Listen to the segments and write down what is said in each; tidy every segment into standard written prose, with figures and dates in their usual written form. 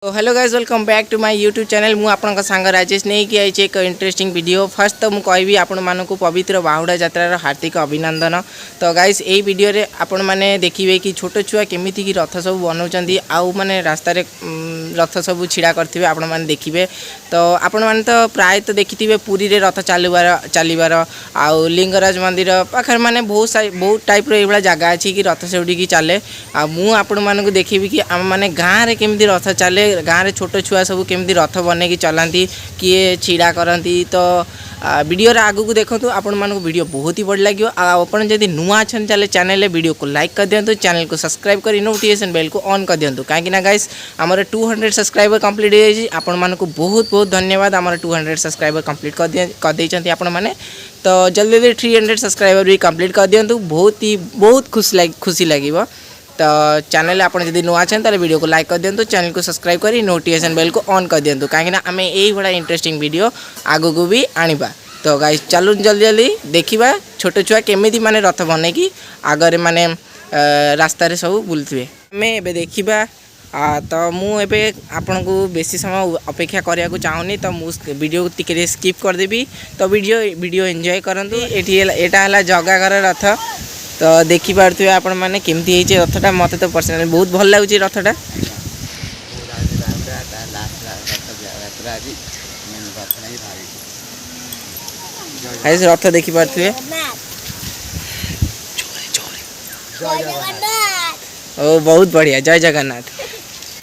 तो hello guys welcome back to my YouTube channel मु आपन सांग राजेश नहीं कि आई एक इंटरेस्टिंग वीडियो फर्स्ट तो मुझे कहबी आपण मानक पवित्र बाहुड़ा यात्रार हार्दिक अभिनंदन। तो गाइज यही वीडियो रे आपण मैंने देखिए कि छोट छुआ केमी की रथ सब बनाऊँ आउ माने रास्तार रथ सब छिड़ा करते आपण मैंने देखिए। तो आपण मैंने तो प्राय तो देखिए पुरी रे रथ चलवार आउ लिंगराज मंदिर पाखे माने बहुत टाइप रो जगह अच्छी कि रथ से उड़ी चले आपण मानक देखिए कि आम मैंने गाँव में केमी रथ चले गाँव में छोट छुआ सब केमी रथ बनई चलाती किए छिड़ा करती। तो वीडियो आगू को देखो आपण मानक वीडियो बहुत ही बढ़िया लगे। आपन जब नुआ अच्छा चले चैनल वीडियो को लाइक कर दिंतु, चैनल को सब्सक्राइब कर नोटिफिकेशन बेल को ऑन कर दिंतु कहीं गाइस आमर 200 सब्सक्राइबर कंप्लीट हो जाए। आपण मानक बहुत बहुत धन्यवाद आमर 200 सब्सक्राइबर कंप्लीट कर देइचंती आपण माने। तो जल्दी जल्दी 300 सब्सक्राइबर भी कंप्लीट कर दिंतु, बहुत खुशी लगे। तो चैनल आप जब नुआ अच्छे वीडियो को लाइक कर दिंतु, चैनल को सब्सक्राइब कर नोटिफिकेशन बेल को ऑन कर दिंतु कहीं आम यही भाया इंटरेस्टिंग वीडियो आगू को भी आनिबा। तो गाइस चलू जल्दी जल्दी देखा छोट छुआ केमी माने रथ बन कि आगे माने रास्ता सब बुलुवे आम ए देखा। तो मुझे आपन को बेसी समय अपेक्षा करने को चाहूनी, तो मुझे वीडियो टिके स्किप करदेवी। तो वीडियो एंजॉय करंतु। एटा है जगा घर रथ। तो देखिपे आपण मैंने केमती रथटा मत तो पर्सनाली बहुत भल लगुच रथटा। रथ देखिपे ओ बहुत बढ़िया, जय जगन्नाथ।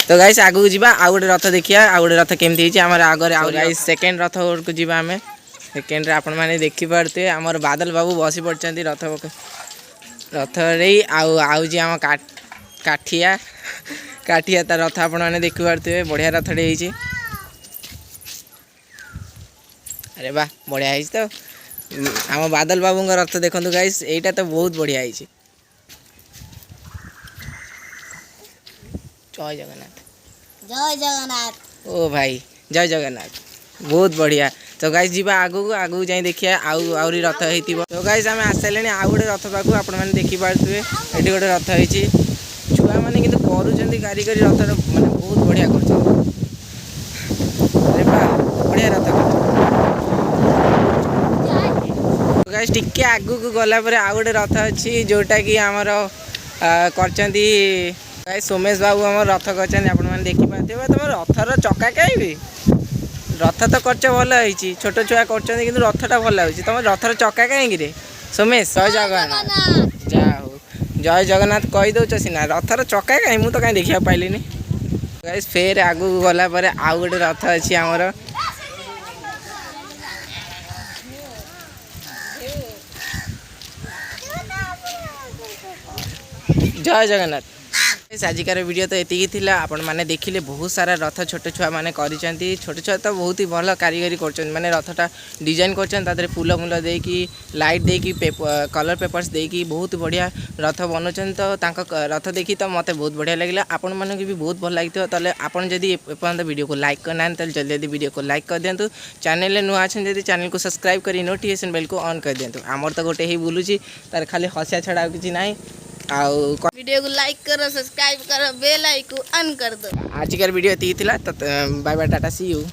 तो गाइस आगू जावा आउ गोटे रथ देखिया आउ गोटे रथ केमती आमर आगे आउ गाइस सेकेंड रथ को जावा आम सेकेंड रे आपण मैंने देखिपे आमर बादल बाबू बसी पड़ते रथ रे आउ जी आम काठिया तार रथ आपण मैंने देखिपे बढ़िया रथटे होइछि। अरे वाह बढ़िया है। तो आम बादल बाबू रथ देखो गाइस एटा तो बहुत बढ़िया है। जय जगन्नाथ, जय जगन्नाथ। ओ भाई जय जगन्नाथ, बहुत बढ़िया। तो गाइस जीवा आगू जाए देखिए आउरी रथ हो। तो गाइस आम आसले आउ गोटे रथ पाक आपण मैंने देखिपे ये गोटे रथ होती छुआ मैंने कि कर कारीगरी रथ मैंने बहुत बढ़िया कर बढ़िया रथ कर। गाइस टिके आगू को गला आउ गोटे रथ अच्छी जोटा कि आमर कर सोमेश बाबू आम रथ कर देखिपे। तुम रथर चक्का कहीं रथ तो करच भल होती छोट छुआ कर रथटा भल लगे तुम रथर चक्का कहीं सोमेश। जय जगन्नाथ जा हो जय जगन्नाथ कही दौच सीना रथर चक्का कहीं मुझे तो कहीं देखा पाइली। गाइस फेर आगू गला आउ गोटे रथ अच्छी आमर जय जगन्नाथ। आजिकार वीडियो तो ये थी आपण मैंने देखिले बहुत सारा रथ छोट छुआ मैंने करी छोट छुआ तो बहुत ही भल कारीगरी कर माने रथटा डिजाइन कर फूल मूल देकी लाइट देकी कलर पेपर्स देकी बहुत बढ़िया रथ बनाऊँ। तो रथ देखी तो मत बहुत बढ़िया लगे आपण मानक भी बहुत भल लगी। तो आपन जदि एपर्यंत वीडियो को लाइक करना तो जल्दी जल्दी वीडियो को लाइक कर दिंतु, चैनल नुआ अच्छे जब चैनल को सब्सक्राइब कर नोटिफिकेशन बेल को ऑन कर दिंतु। आमर तो गोटे ही बुलूची तार खाली हसिया छड़ा कि ना वीडियो को लाइक करो, सब्सक्राइब करो, बेल आइकन ऑन कर दो। आजिकार वीडियो ये थी। तो bye bye tata see you.